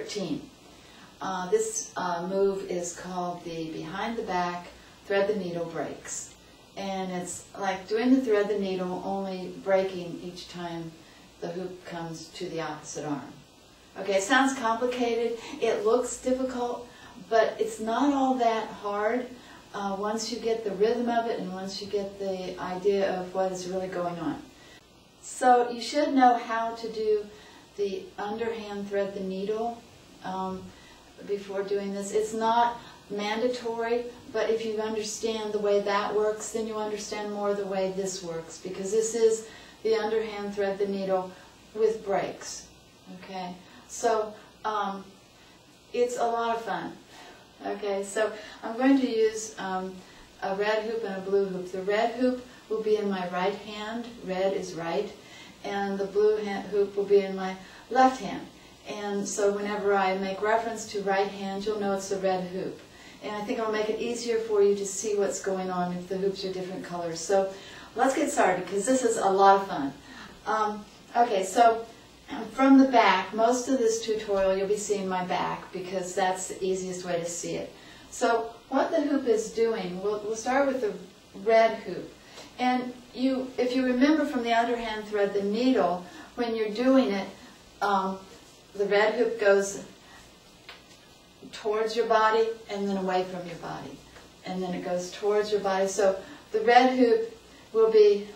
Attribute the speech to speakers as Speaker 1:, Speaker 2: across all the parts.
Speaker 1: 13. This move is called the behind the back thread the needle breaks. And it's like doing the thread the needle, only breaking each time the hoop comes to the opposite arm. Okay, it sounds complicated, it looks difficult, but it's not all that hard once you get the rhythm of it and once you get the idea of what is really going on. So you should know how to do the underhand thread the needle before doing this. It's not mandatory, but if you understand the way that works, then you understand more the way this works, because this is the underhand thread the needle with breaks. Okay, so it's a lot of fun. Okay, so I'm going to use a red hoop and a blue hoop. The red hoop will be in my right hand, red is right, and the blue hoop will be in my left hand. And so whenever I make reference to right hand, you'll know it's the red hoop. And I think it'll make it easier for you to see what's going on if the hoops are different colors. So let's get started, because this is a lot of fun. Okay, so from the back, most of this tutorial you'll be seeing my back, because that's the easiest way to see it. So what the hoop is doing, we'll start with the red hoop. And if you remember from the underhand thread the needle, when you're doing it, the red hoop goes towards your body and then away from your body. And then it goes towards your body. So the red hoop will be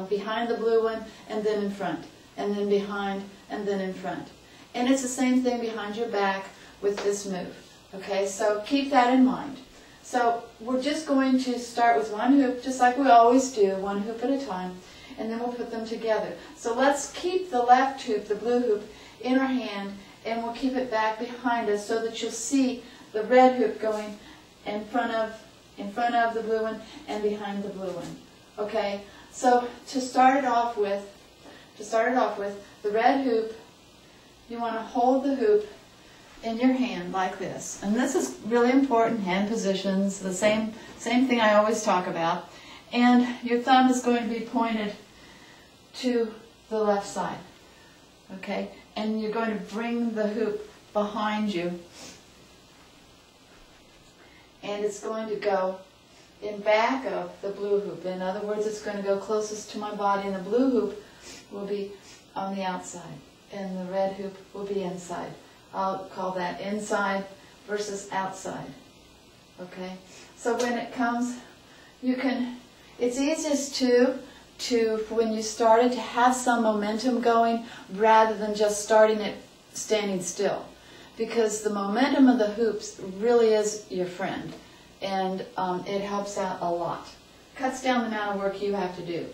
Speaker 1: behind the blue one and then in front. And then behind and then in front. And it's the same thing behind your back with this move. Okay, so keep that in mind. So we're just going to start with one hoop, just like we always do, one hoop at a time, and then we'll put them together. So let's keep the left hoop, the blue hoop, in our hand, and we'll keep it back behind us so that you'll see the red hoop going in front of the blue one and behind the blue one. Okay, so to start it off with, the red hoop, you want to hold the hoop in your hand like this. And this is really important, hand positions, the same thing I always talk about. And your thumb is going to be pointed to the left side. Okay? And you're going to bring the hoop behind you. And it's going to go in back of the blue hoop. In other words, it's going to go closest to my body, and the blue hoop will be on the outside, and the red hoop will be inside. I'll call that inside versus outside. Okay? So when it comes, it's easiest when you start it, to have some momentum going rather than just starting it standing still. Because the momentum of the hoops really is your friend, and it helps out a lot. Cuts down the amount of work you have to do.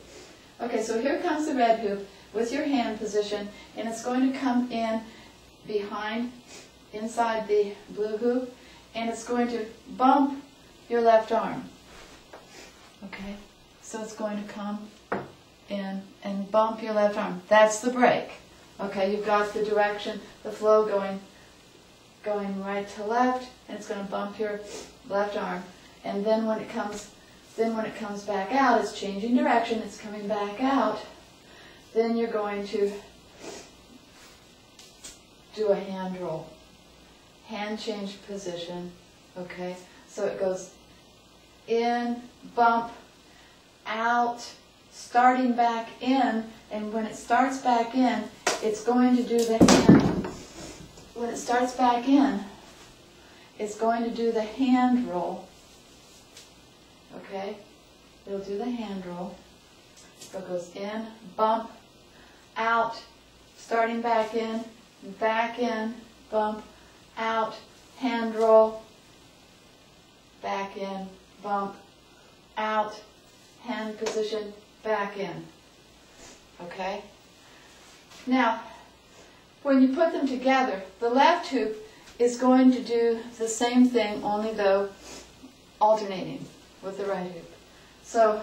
Speaker 1: Okay, so here comes the red hoop with your hand position, and it's going to come in behind, inside the blue hoop, and it's going to bump your left arm. Okay, so it's going to come in and bump your left arm. That's the break. Okay, you've got the direction, the flow going right to left, and it's going to bump your left arm. And then when it comes back out, it's changing direction, it's coming back out. Then you're going to do a hand roll. Hand change position. Okay, so it goes in, bump, out, starting back in, and when it starts back in, it's going to do the hand. When it starts back in, it's going to do the hand roll. Okay, it'll do the hand roll. So it goes in, bump, out, starting back in, bump, out, hand roll, back in, bump, out, hand position, back in. Okay? Now, when you put them together, the left hoop is going to do the same thing, only though alternating with the right hoop. So,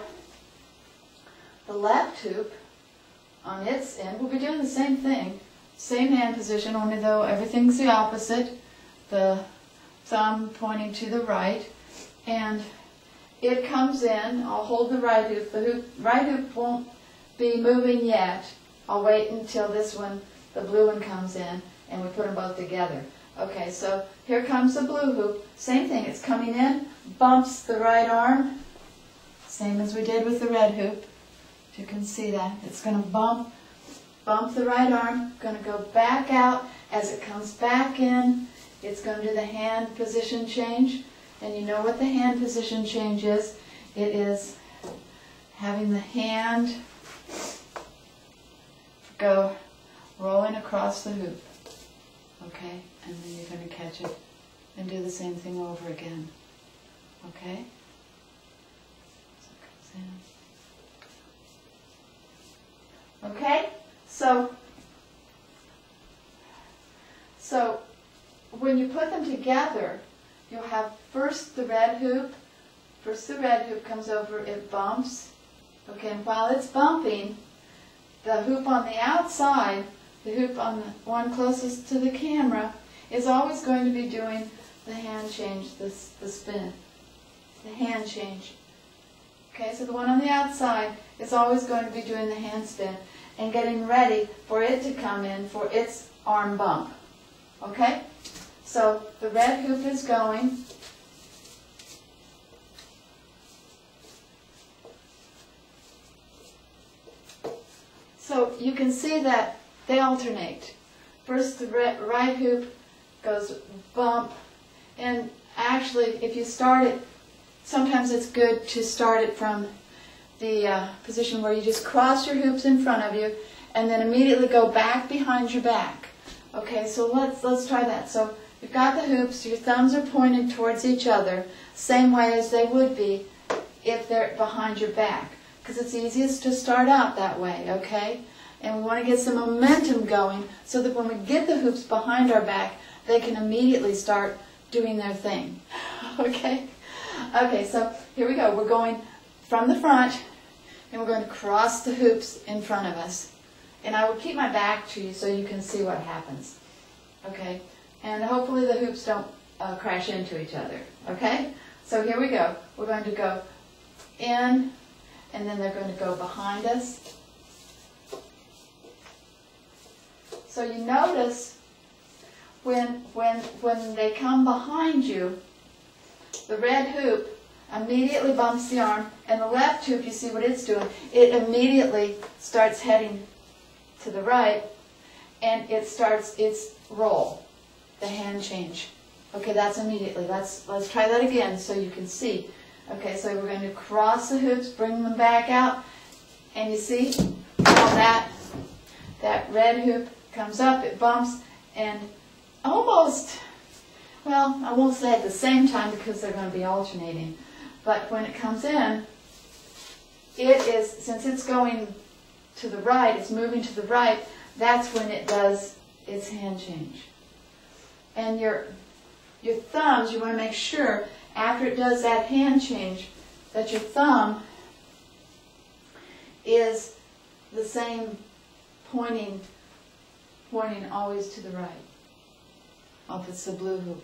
Speaker 1: the left hoop on its end will be doing the same thing, same hand position, only though everything's the opposite, the thumb pointing to the right, and it comes in. I'll hold the right hoop. The right hoop won't be moving yet. I'll wait until this one, the blue one, comes in, and we put them both together. Okay, so here comes the blue hoop. Same thing, it's coming in, bumps the right arm, same as we did with the red hoop. If you can see that, it's going to bump the right arm, going to go back out. As it comes back in, it's going to do the hand position change. And you know what the hand position change is? It is having the hand go rolling across the hoop. Okay? And then you're going to catch it and do the same thing over again. Okay? So it comes in. Okay? So when you put them together, you'll have first the red hoop. First the red hoop comes over, it bumps. Okay, and while it's bumping, the hoop on the outside, the hoop on the one closest to the camera, is always going to be doing the hand change, the spin, the hand change. Okay, so the one on the outside is always going to be doing the hand spin and getting ready for it to come in for its arm bump. Okay? So the red hoop is going. So you can see that they alternate. First the right hoop goes bump, and actually if you start it, sometimes it's good to start it from the position where you just cross your hoops in front of you and then immediately go back behind your back. Okay, so let's try that. So you've got the hoops, your thumbs are pointed towards each other, same way as they would be if they're behind your back, because it's easiest to start out that way, okay? And we want to get some momentum going so that when we get the hoops behind our back, they can immediately start doing their thing. Okay? Okay, so here we go. We're going from the front, and we're going to cross the hoops in front of us. And I will keep my back to you so you can see what happens. Okay? And hopefully the hoops don't crash into each other. Okay? So here we go. We're going to go in, and then they're going to go behind us. So you notice when they come behind you, the red hoop immediately bumps the arm, and the left hoop, you see what it's doing, it immediately starts heading to the right, and it starts its roll, the hand change. Okay, that's immediately. Let's try that again so you can see. Okay, so we're going to cross the hoops, bring them back out, and you see how that red hoop comes up, it bumps, and almost, well, I won't say at the same time because they're going to be alternating, but when it comes in, it is, since it's going to the right, it's moving to the right, that's when it does its hand change. And your thumbs, you want to make sure after it does that hand change that your thumb is the same pointing always to the right. Oh, if it's the blue hoop.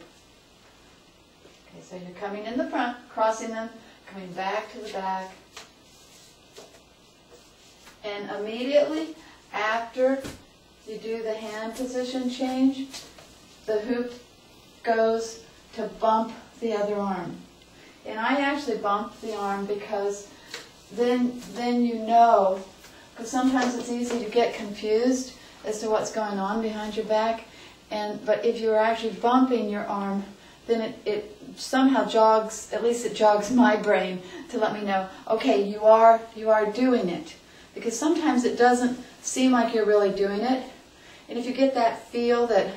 Speaker 1: Okay, so you're coming in the front, crossing them, coming back to the back. And immediately after you do the hand position change, the hoop goes to bump the other arm. And I actually bump the arm because then you know, because sometimes it's easy to get confused as to what's going on behind your back. But if you're actually bumping your arm, then it somehow jogs, at least it jogs my brain to let me know, okay, you are doing it. Because sometimes it doesn't seem like you're really doing it. And if you get that feel that,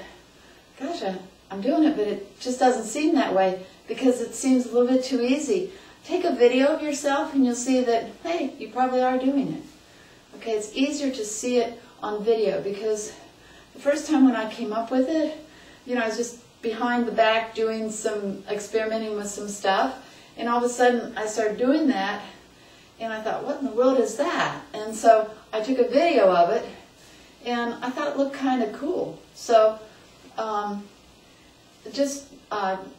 Speaker 1: gosh, I'm doing it, but it just doesn't seem that way because it seems a little bit too easy, take a video of yourself and you'll see that, hey, you probably are doing it. Okay, it's easier to see it on video because the first time when I came up with it, I was just behind the back doing some experimenting with some stuff, and all of a sudden I started doing that, and I thought, what in the world is that? And so I took a video of it, and I thought it looked kind of cool. So just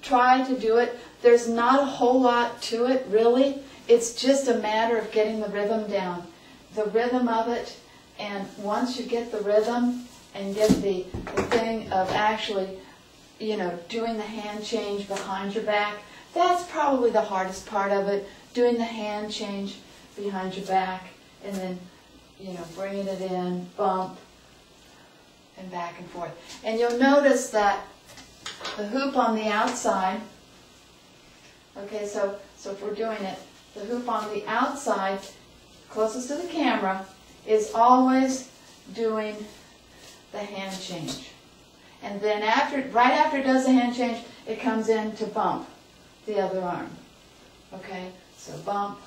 Speaker 1: try to do it. There's not a whole lot to it, really. It's just a matter of getting the rhythm down, the rhythm of it, and once you get the rhythm and get the thing of actually you know, doing the hand change behind your back, that's probably the hardest part of it, doing the hand change behind your back, and then, you know, bringing it in, bump, and back and forth. And you'll notice that the hoop on the outside, okay, so if we're doing it, the hoop on the outside, closest to the camera, is always doing the hand change. And then right after it does the hand change, it comes in to bump the other arm. Okay, so bump.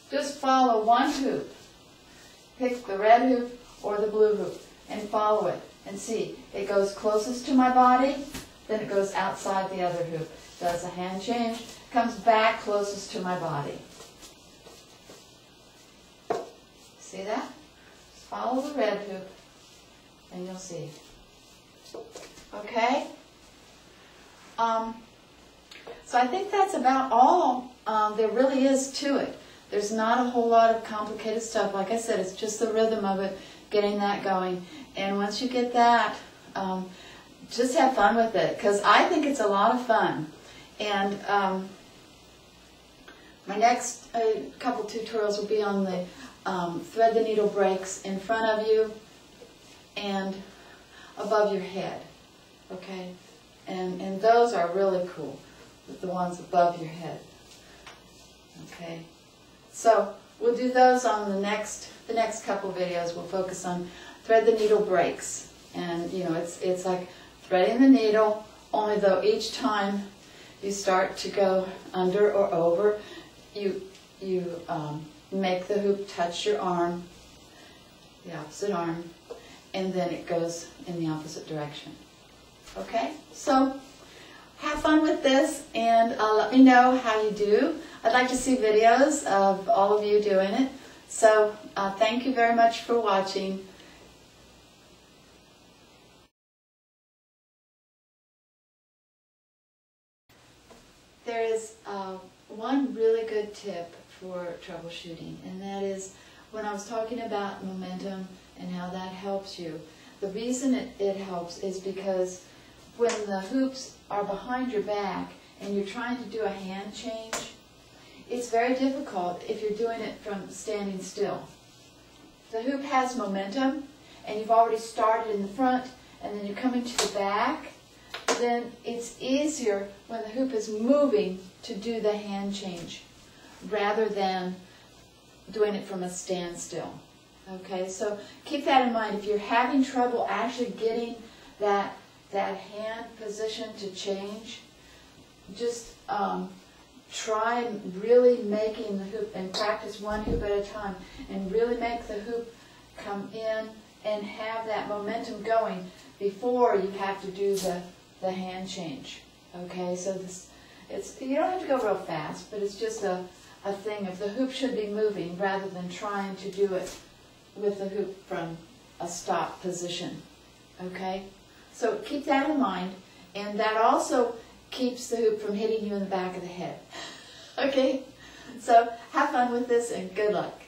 Speaker 1: Just follow one hoop. Pick the red hoop or the blue hoop and follow it and see. It goes closest to my body, then it goes outside the other hoop. Does a hand change, comes back closest to my body. See that? Just follow the red hoop and you'll see. Okay? So I think that's about all there really is to it. There's not a whole lot of complicated stuff. Like I said, it's just the rhythm of it, getting that going. And once you get that, just have fun with it, because I think it's a lot of fun. And my next couple tutorials will be on the thread the needle breaks in front of you and above your head. Okay? And those are really cool, the ones above your head. Okay? So we'll do those on the next couple videos. We'll focus on thread the needle breaks. And you know, it's like threading the needle, only though each time you start to go under or over, you make the hoop touch your arm, the opposite arm, and then it goes in the opposite direction. Okay? So have fun with this, and let me know how you do. I'd like to see videos of all of you doing it. So thank you very much for watching. There is one really good tip for troubleshooting, and that is when I was talking about momentum and how that helps you. The reason it helps is because when the hoops are behind your back and you're trying to do a hand change, it's very difficult if you're doing it from standing still. The hoop has momentum, and you've already started in the front, and then you're coming to the back, then it's easier when the hoop is moving to do the hand change rather than doing it from a standstill. Okay, so keep that in mind. If you're having trouble actually getting that hand position to change, just try really making the hoop, and practice one hoop at a time, and really make the hoop come in and have that momentum going before you have to do the hand change. Okay, so you don't have to go real fast, but it's just a thing of the hoop should be moving rather than trying to do it with the hoop from a stop position. Okay, so keep that in mind, and that also keeps the hoop from hitting you in the back of the head. Okay, so have fun with this and good luck.